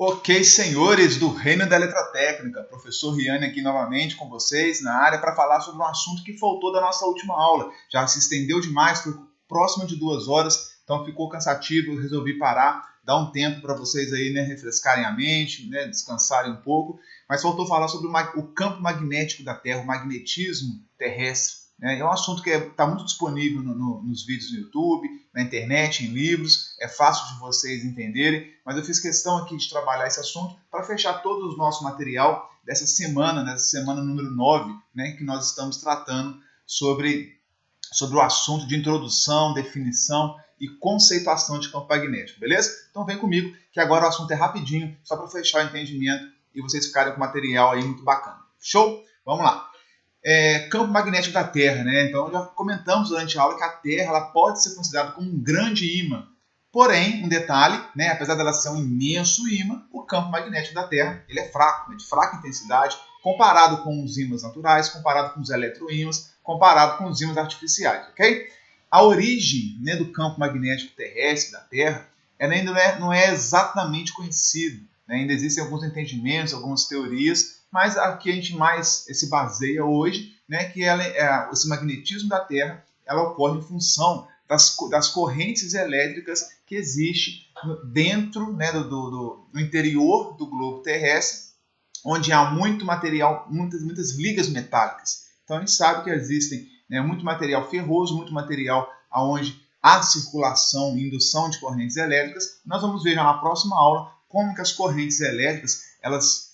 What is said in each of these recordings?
Ok, senhores do Reino da Eletrotécnica, professor Riane aqui novamente com vocês na área para falar sobre um assunto que faltou da nossa última aula. Já se estendeu demais, foi próximo de 2 horas, então ficou cansativo, eu resolvi parar, dar um tempo para vocês aí, né, refrescarem a mente, né, descansarem um pouco, mas faltou falar sobre o campo magnético da Terra, o magnetismo terrestre. É um assunto que está muito disponível nos vídeos no YouTube, na internet, em livros, é fácil de vocês entenderem, mas eu fiz questão aqui de trabalhar esse assunto para fechar todo o nosso material dessa semana número 9, né, que nós estamos tratando sobre o assunto de introdução, definição e conceituação de campo magnético, beleza? Então vem comigo, que agora o assunto é rapidinho, só para fechar o entendimento e vocês ficarem com material aí muito bacana. Show? Vamos lá. Campo magnético da Terra, né? Então já comentamos durante a aula que a Terra ela pode ser considerada como um grande ímã. Porém, um detalhe, né? Apesar dela ser um imenso ímã, o campo magnético da Terra ele é fraco, né? De fraca intensidade, comparado com os ímãs naturais, comparado com os eletroímãs, comparado com os ímãs artificiais, ok? A origem, né, do campo magnético terrestre da Terra ela ainda não é exatamente conhecido, né? Ainda existem alguns entendimentos, algumas teorias, mas aqui a gente mais se baseia hoje, né, que esse magnetismo da Terra ela ocorre em função das correntes elétricas que existem dentro, né, do interior do globo terrestre, onde há muito material, muitas ligas metálicas. Então a gente sabe que existem, né, muito material ferroso, muito material onde há circulação e indução de correntes elétricas. Nós vamos ver já na próxima aula como que as correntes elétricas elas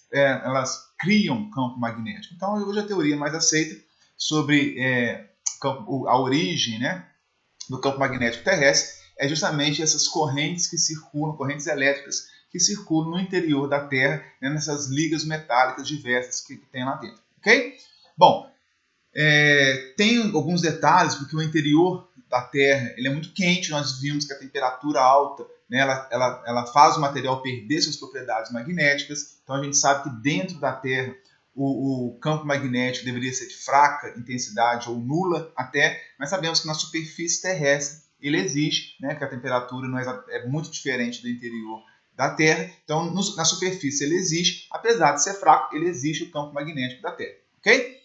criam campo magnético. Então, hoje a teoria mais aceita sobre a origem, né, do campo magnético terrestre é justamente essas correntes que circulam, correntes elétricas que circulam no interior da Terra, né, nessas ligas metálicas diversas que tem lá dentro. Ok? Bom, tem alguns detalhes, porque o interior da Terra ele é muito quente, nós vimos que a temperatura alta, né, ela faz o material perder suas propriedades magnéticas, então a gente sabe que dentro da Terra o campo magnético deveria ser de fraca intensidade ou nula até, mas sabemos que na superfície terrestre ele existe, né, que a temperatura não é muito diferente do interior da Terra, então na superfície ele existe, apesar de ser fraco, ele existe o campo magnético da Terra, ok?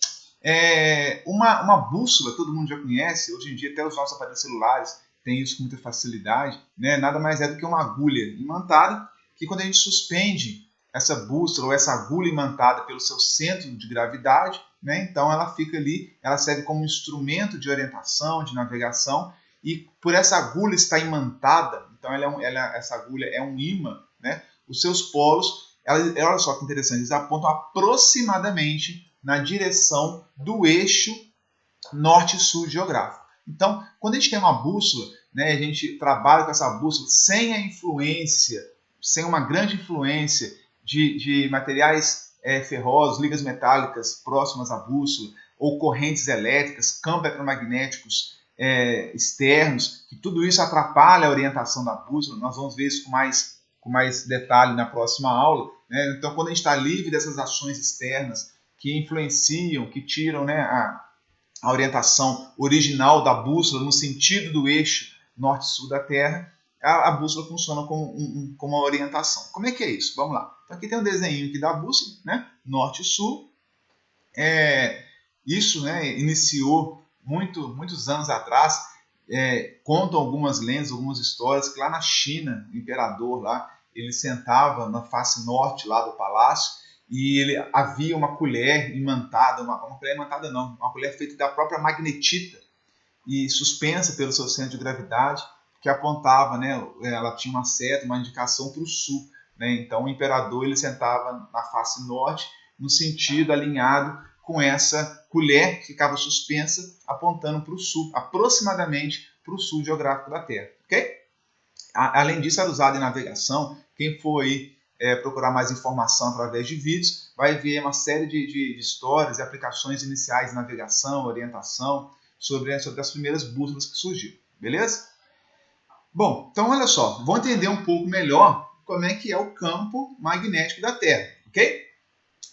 Uma bússola, todo mundo já conhece, hoje em dia até os nossos aparelhos celulares têm isso com muita facilidade, né? Nada mais é do que uma agulha imantada, que quando a gente suspende essa bússola ou essa agulha imantada pelo seu centro de gravidade, né? Então ela fica ali, ela serve como um instrumento de orientação, de navegação, e por essa agulha estar imantada, então essa agulha é um ímã, né? Os seus polos, olha só que interessante, eles apontam aproximadamente na direção do eixo norte-sul geográfico. Então, quando a gente tem uma bússola, né, a gente trabalha com essa bússola sem a influência, sem uma grande influência de materiais ferrosos, ligas metálicas próximas à bússola, ou correntes elétricas, campos eletromagnéticos externos, que tudo isso atrapalha a orientação da bússola. Nós vamos ver isso com mais detalhe na próxima aula, né? Então, quando a gente está livre dessas ações externas, que influenciam, que tiram, né, a orientação original da bússola no sentido do eixo norte-sul da Terra, a bússola funciona como uma orientação. Como é que é isso? Vamos lá. Então aqui tem um desenho aqui da bússola, né, norte-sul. Isso, né, iniciou muitos anos atrás. Contam algumas lendas, algumas histórias que lá na China, o imperador lá, ele sentava na face norte lá do palácio, e havia uma colher imantada, uma colher imantada não, uma colher feita da própria magnetita e suspensa pelo seu centro de gravidade, que apontava, né, ela tinha uma seta, uma indicação para o sul, né? Então o imperador ele sentava na face norte, no sentido alinhado com essa colher que ficava suspensa, apontando para o sul, aproximadamente para o sul geográfico da Terra. Okay? Além disso, era usado em navegação. Quem for aí procurar mais informação através de vídeos, vai ver uma série de histórias e aplicações iniciais de navegação, orientação, sobre as primeiras bússolas que surgiram. Beleza? Bom, então olha só, vamos entender um pouco melhor como é que é o campo magnético da Terra, ok?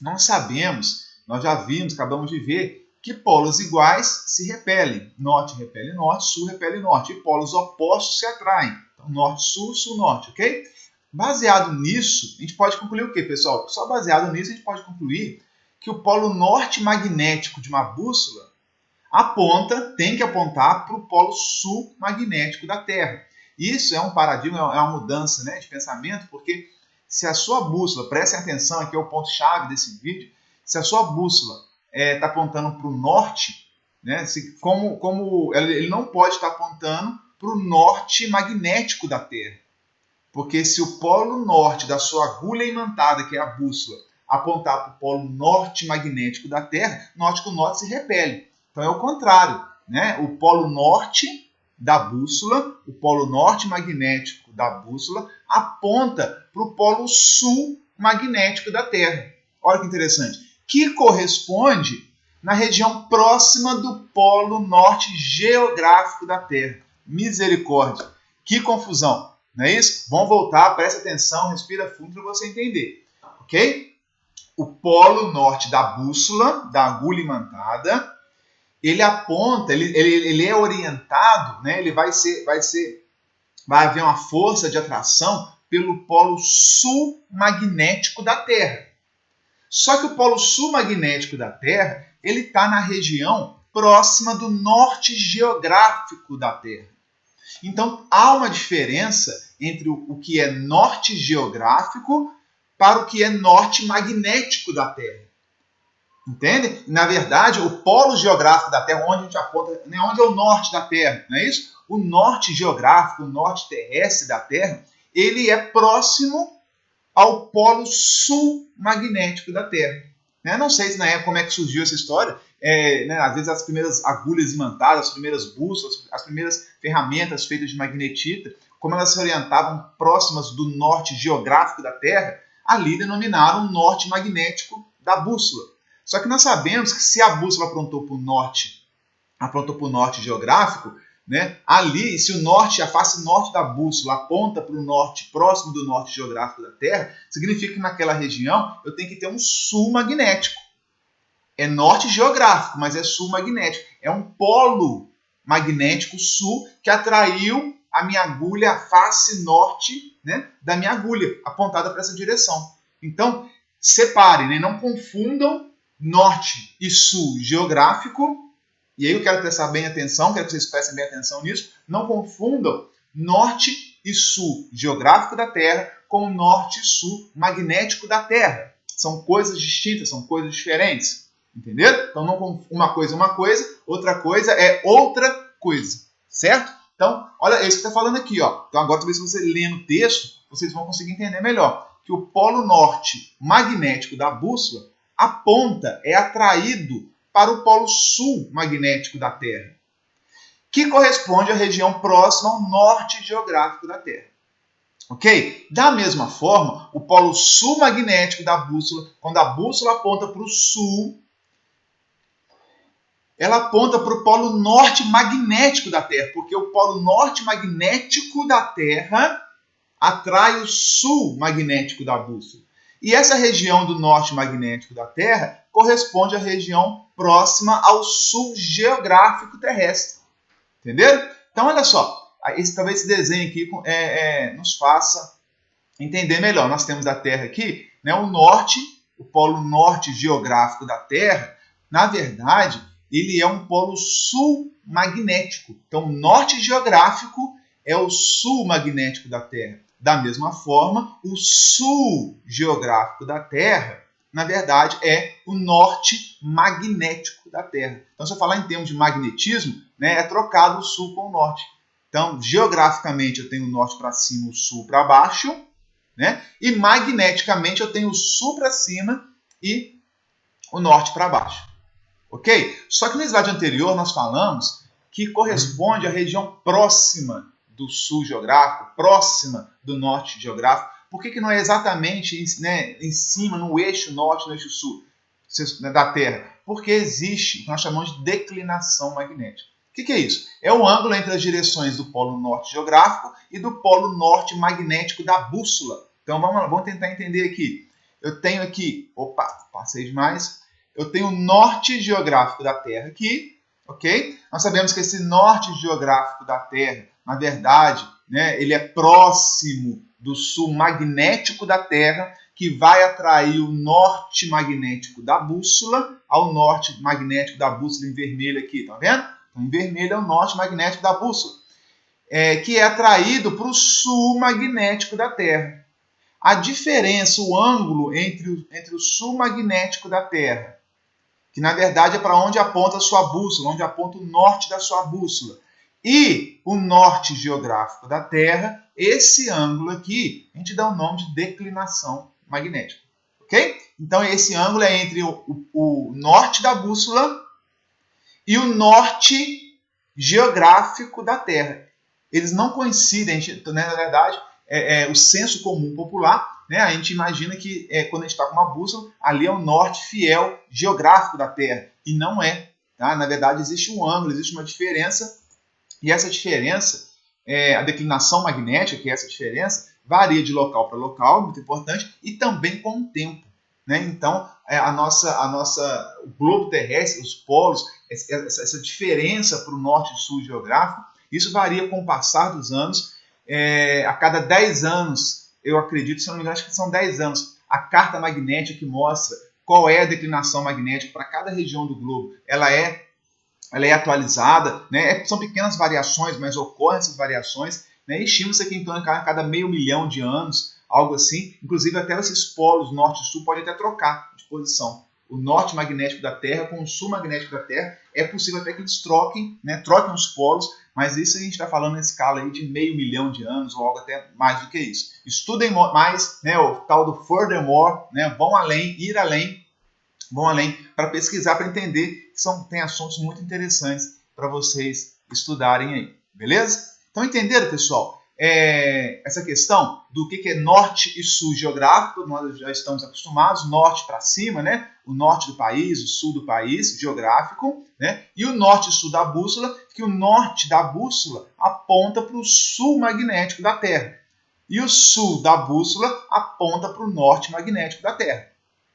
Nós já vimos, acabamos de ver, que polos iguais se repelem. Norte repele norte, sul repele norte, e polos opostos se atraem. Então, norte-sul, sul-norte, ok? Baseado nisso, a gente pode concluir o quê, pessoal? Só baseado nisso a gente pode concluir que o polo norte magnético de uma bússola tem que apontar para o polo sul magnético da Terra. Isso é um paradigma, é uma mudança, né, de pensamento, porque se a sua bússola, prestem atenção, aqui é o ponto-chave desse vídeo, se a sua bússola está apontando para o norte, né, ele não pode estar apontando para o norte magnético da Terra. Porque se o polo norte da sua agulha imantada, que é a bússola, apontar para o polo norte magnético da Terra, note que o norte se repele. Então é o contrário, né? O polo norte da bússola, o polo norte magnético da bússola, aponta para o polo sul magnético da Terra. Olha que interessante. Que corresponde na região próxima do polo norte geográfico da Terra. Misericórdia. Que confusão. Não é isso? Vamos voltar, presta atenção, respira fundo para você entender. Ok? O polo norte da bússola, da agulha imantada, ele aponta, ele é orientado, né? Ele vai haver uma força de atração pelo polo sul magnético da Terra. Só que o polo sul magnético da Terra, ele está na região próxima do norte geográfico da Terra. Então, há uma diferença entre o que é norte geográfico para o que é norte magnético da Terra. Entende? Na verdade, o polo geográfico da Terra, onde a gente aponta, né, onde é o norte da Terra, não é isso? O norte geográfico, o norte terrestre da Terra, ele é próximo ao polo sul magnético da Terra. Né? Não sei se na época como é que surgiu essa história. Né, às vezes as primeiras agulhas imantadas, as primeiras bússolas, as primeiras ferramentas feitas de magnetita, como elas se orientavam próximas do norte geográfico da Terra, ali denominaram norte magnético da bússola. Só que nós sabemos que se a bússola apontou para o norte geográfico, né, ali, se o norte, a face norte da bússola aponta para o norte, próximo do norte geográfico da Terra, significa que naquela região eu tenho que ter um sul magnético. É norte geográfico, mas é sul magnético. É um polo magnético sul que atraiu a minha agulha, a face norte, né, da minha agulha, apontada para essa direção. Então, separem, né, não confundam norte e sul geográfico. E aí eu quero prestar bem atenção, quero que vocês prestem bem atenção nisso. Não confundam norte e sul geográfico da Terra com norte e sul magnético da Terra. São coisas distintas, são coisas diferentes. Entenderam? Então, não, uma coisa é uma coisa, outra coisa é outra coisa. Certo? Então, olha, é isso que está falando aqui. Ó. Então, agora, talvez se você ler no texto, vocês vão conseguir entender melhor. Que o polo norte magnético da bússola aponta, é atraído para o polo sul magnético da Terra, que corresponde à região próxima ao norte geográfico da Terra. Ok? Da mesma forma, o polo sul magnético da bússola, quando a bússola aponta para o sul, ela aponta para o polo norte magnético da Terra, porque o polo norte magnético da Terra atrai o sul magnético da bússola. E essa região do norte magnético da Terra corresponde à região próxima ao sul geográfico terrestre. Entenderam? Então, olha só, talvez esse desenho aqui nos faça entender melhor. Nós temos a Terra aqui, né, o norte, o polo norte geográfico da Terra, na verdade, ele é um polo sul magnético. Então, o norte geográfico é o sul magnético da Terra. Da mesma forma, o sul geográfico da Terra, na verdade, é o norte magnético da Terra. Então, se eu falar em termos de magnetismo, né, é trocado o sul com o norte. Então, geograficamente, eu tenho o norte para cima, o sul para baixo, né? E magneticamente, eu tenho o sul para cima e o norte para baixo. Ok? Só que no slide anterior, nós falamos que corresponde à região próxima do sul geográfico, próxima do norte geográfico. Por que não é exatamente, né, em cima, no eixo norte, no eixo sul da Terra? Porque existe o que nós chamamos de declinação magnética. O que é isso? É o ângulo entre as direções do polo norte geográfico e do polo norte magnético da bússola. Então vamos lá, vamos tentar entender aqui. Eu tenho aqui, passei demais. Eu tenho o norte geográfico da Terra aqui, ok? Nós sabemos que esse norte geográfico da Terra, na verdade, né, ele é próximo do sul magnético da Terra, que vai atrair o norte magnético da bússola, ao norte magnético da bússola em vermelho aqui, tá vendo? Então, em vermelho é o norte magnético da bússola, que é atraído para o sul magnético da Terra. A diferença, o ângulo entre o sul magnético da Terra, que na verdade é para onde aponta a sua bússola, onde aponta o norte da sua bússola, e o norte geográfico da Terra, esse ângulo aqui, a gente dá o nome de declinação magnética. Ok? Então, esse ângulo é entre o norte da bússola e o norte geográfico da Terra. Eles não coincidem, né, na verdade, o senso comum popular, né, a gente imagina que quando a gente está com uma bússola, ali é o norte fiel geográfico da Terra, e não é. Tá? Na verdade, existe um ângulo, existe uma diferença, e essa diferença, a declinação magnética, que é essa diferença, varia de local para local, muito importante, e também com o tempo. Né? Então, o globo terrestre, os polos, essa diferença para o norte e sul geográfico, isso varia com o passar dos anos. A cada 10 anos, eu acredito, se não me engano, acho que são 10 anos, a carta magnética que mostra qual é a declinação magnética para cada região do globo, ela é atualizada, né? São pequenas variações, mas ocorrem essas variações, né? Estima-se que em torno de cada meio milhão de anos, algo assim, inclusive até esses polos norte e sul podem até trocar de posição. O norte magnético da Terra com o sul magnético da Terra, é possível até que eles troquem, né? Troquem os polos, mas isso a gente está falando em escala aí de meio milhão de anos, ou algo até mais do que isso. Estudem mais, né? O tal do furthermore, né? Vão além, vão além para pesquisar, para entender que tem assuntos muito interessantes para vocês estudarem aí, beleza? Então entenderam, pessoal? Essa questão do que é norte e sul geográfico, nós já estamos acostumados, norte para cima, né? O norte do país, o sul do país, geográfico, né? E o norte e sul da bússola, que o norte da bússola aponta para o sul magnético da Terra. E o sul da bússola aponta para o norte magnético da Terra.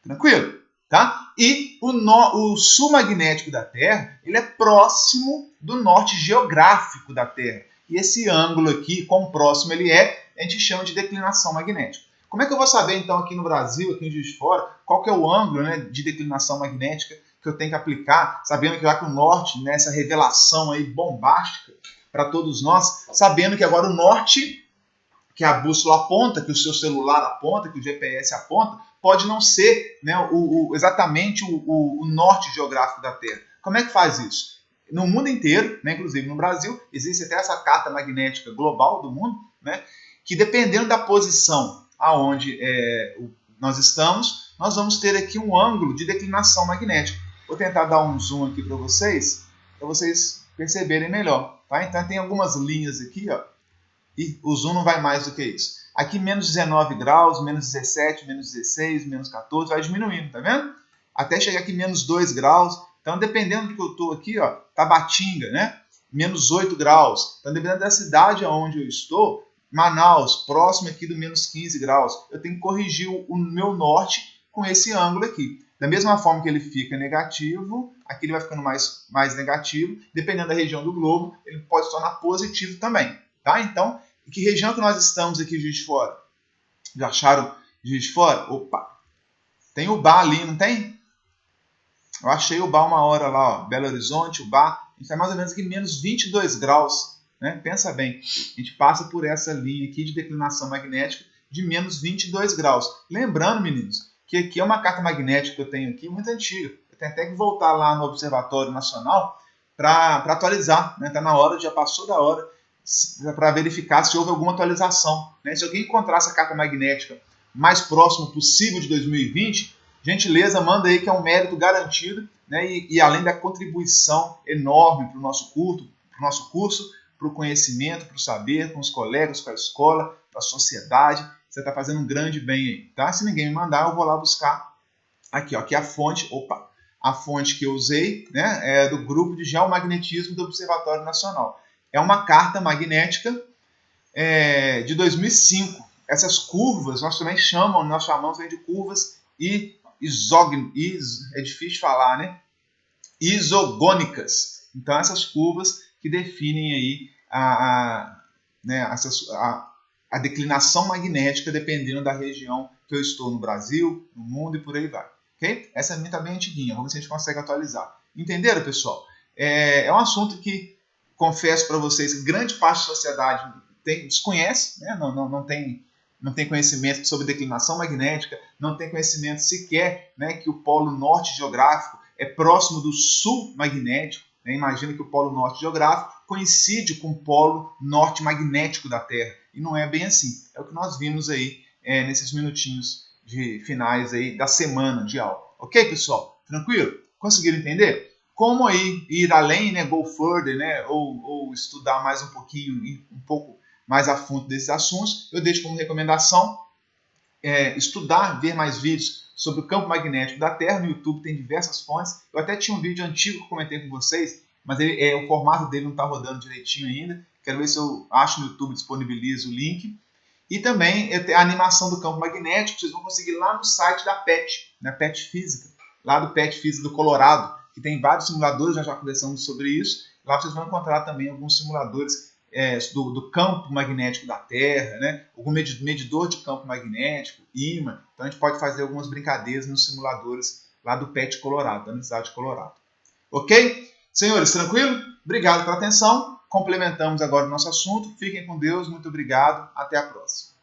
Tranquilo? Tá? E o sul magnético da Terra, ele é próximo do norte geográfico da Terra. E esse ângulo aqui, quão próximo ele a gente chama de declinação magnética. Como é que eu vou saber, então, aqui no Brasil, aqui em Juiz de Fora, qual que é o ângulo, né, de declinação magnética que eu tenho que aplicar, sabendo que lá com o norte, né, essa revelação aí bombástica para todos nós, sabendo que agora o norte, que a bússola aponta, que o seu celular aponta, que o GPS aponta, pode não ser, né, exatamente o norte geográfico da Terra. Como é que faz isso? No mundo inteiro, né, inclusive no Brasil, existe até essa carta magnética global do mundo, né, que dependendo da posição aonde nós estamos, nós vamos ter aqui um ângulo de declinação magnética. Vou tentar dar um zoom aqui para vocês perceberem melhor. Tá? Então tem algumas linhas aqui, ó, e o zoom não vai mais do que isso. Aqui menos 19 graus, menos 17, menos 16, menos 14, vai diminuindo, tá vendo? Até chegar aqui menos 2 graus. Então, dependendo do que eu estou aqui, ó, Tabatinga, né? Menos 8 graus. Então, dependendo da cidade onde eu estou, Manaus, próximo aqui do menos 15 graus, eu tenho que corrigir o meu norte com esse ângulo aqui. Da mesma forma que ele fica negativo, aqui ele vai ficando mais negativo. Dependendo da região do globo, ele pode se tornar positivo também. Tá? Então, que região que nós estamos aqui, Juiz de Fora? Já acharam Juiz de Fora? Opa! Tem o Bar ali, não tem? Eu achei o Bar uma hora lá, ó. Belo Horizonte, o Bar. A gente está mais ou menos aqui menos 22 graus. Né? Pensa bem. A gente passa por essa linha aqui de declinação magnética de menos 22 graus. Lembrando, meninos, que aqui é uma carta magnética que eu tenho aqui muito antiga. Eu tenho até que voltar lá no Observatório Nacional para atualizar. Né? Tá na hora, já passou da hora, para verificar se houve alguma atualização. Né? Se alguém encontrar essa carta magnética mais próximo possível de 2020, gentileza, manda aí, que é um mérito garantido, né? E além da contribuição enorme para o nosso curso, para o conhecimento, para o saber, com os colegas, com a escola, para a sociedade, você está fazendo um grande bem aí. Tá? Se ninguém me mandar, eu vou lá buscar aqui, ó, aqui a fonte, a fonte que eu usei, né, é do grupo de geomagnetismo do Observatório Nacional. É uma carta magnética de 2005. Essas curvas nós chamamos de curvas é difícil falar, né? Isogônicas. Então essas curvas que definem aí a a declinação magnética dependendo da região que eu estou no Brasil, no mundo e por aí vai. Okay? Essa minha está bem antiguinha, vamos ver se a gente consegue atualizar. Entenderam, pessoal? É um assunto que, confesso para vocês, que grande parte da sociedade desconhece, né? Não tem conhecimento sobre declinação magnética, não tem conhecimento sequer, né, que o polo norte geográfico é próximo do sul magnético. Né? Imagina que o polo norte geográfico coincide com o polo norte magnético da Terra. E não é bem assim. É o que nós vimos aí nesses minutinhos de finais aí da semana de aula. Ok, pessoal? Tranquilo? Conseguiram entender? Como aí ir além, né, go further, né, ou estudar mais um pouquinho, um pouco mais a fundo desses assuntos, eu deixo como recomendação estudar, ver mais vídeos sobre o campo magnético da Terra. No YouTube tem diversas fontes. Eu até tinha um vídeo antigo que eu comentei com vocês, mas o formato dele não está rodando direitinho ainda. Quero ver se eu acho no YouTube, disponibilizo o link. E também a animação do campo magnético, vocês vão conseguir lá no site da PET, na PET Física, lá do PET Física do Colorado, que tem vários simuladores, já conversamos sobre isso. Lá vocês vão encontrar também alguns simuladores do campo magnético da Terra, né? Algum medidor de campo magnético, ímã. Então a gente pode fazer algumas brincadeiras nos simuladores lá do PET Colorado, da Universidade de Colorado. Ok? Senhores, tranquilo? Obrigado pela atenção. Complementamos agora o nosso assunto. Fiquem com Deus. Muito obrigado. Até a próxima.